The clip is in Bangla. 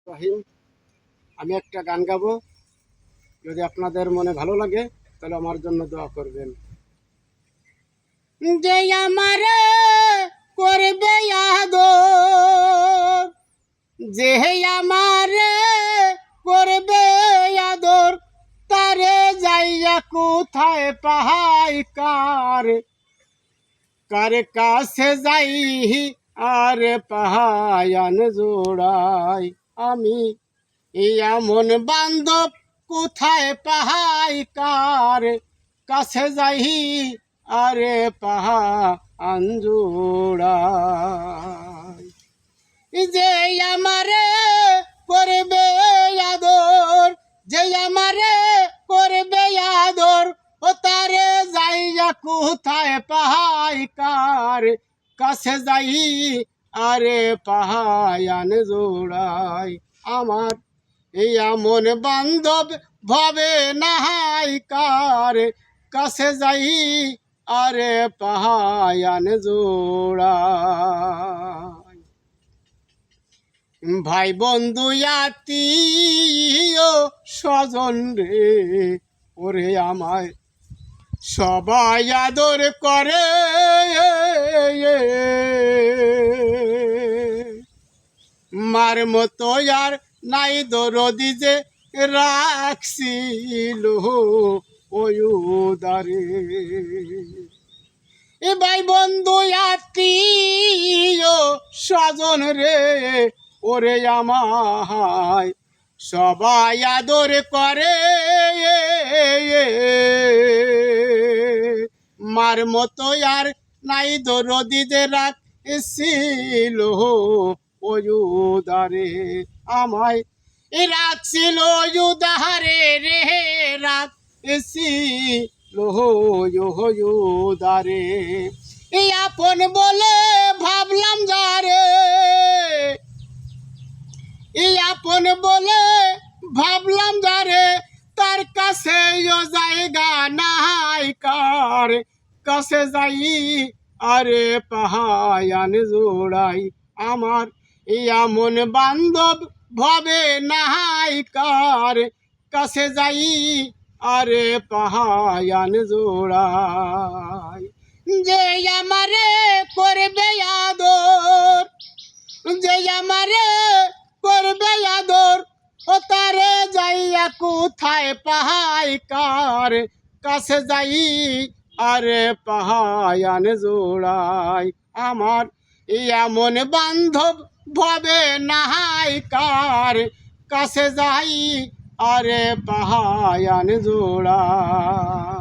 রহিম। আমি একটা গান গাবো, যদি আপনাদের মনে ভালো লাগে তাহলে আমার জন্য দোয়া করবেন। যে আমার করবে আদর, যে আমার করবে আদর, তারে যাইয়া কোথায় পাহাই কার কাছে যাই আর পাহায়ান জোড়াই। আমি এমন বান্ধব কোথায় পাহাই কার কাছে যাই আরে পাহা আঞ্জোড়াই। যে আমারে করবে আদর, যে আমারে করবে আদর, ও তারে যাইয়া কোথায় পাহাই কার কাছে যাই আরে পাহায়ান জোড়াই। আমার এমন বান্ধব ভাবে নাহাই কার কাছে যাই আরে পাহায়ান জোড়াই। ভাই বন্ধু আত্মীয় স্বজন রে, ওরে আমায় সবাই আদর করে, মার মতো আর নাই দরদি যে রাখছিল ওই উদারে। এ ভাই বন্ধু আত্মীয় স্বজন রে, ওরে আমায় সবাই আদর করে, মার মতো আর নাই দরদি যে রাখছিল ওই উদারে। আমায় রাখছিল উদারে রে, রাখছিল উদারে। আপন বলে ভাবলাম যারে, আপন বলে ভাবলাম যারে, তার কাছে জায়গা নাই কার কাছে যাই আরে পাহায়ান জোড়াই। আমার এমন বান্ধব ভাবে নাহাই কার কাছে যাই আরে পাহায়ান জোড়াই। যে আমারে করবে আদর, যে আমারে করবে আদর, ও তারে যাইয়া কোথায় পাহাই কার কাছে যাই আরে পাহায়ান জোড়াই। আমার এমন বান্ধব ভাবে নাহাই কার কাছে যাই আরে পাহায়ান জোড়াই।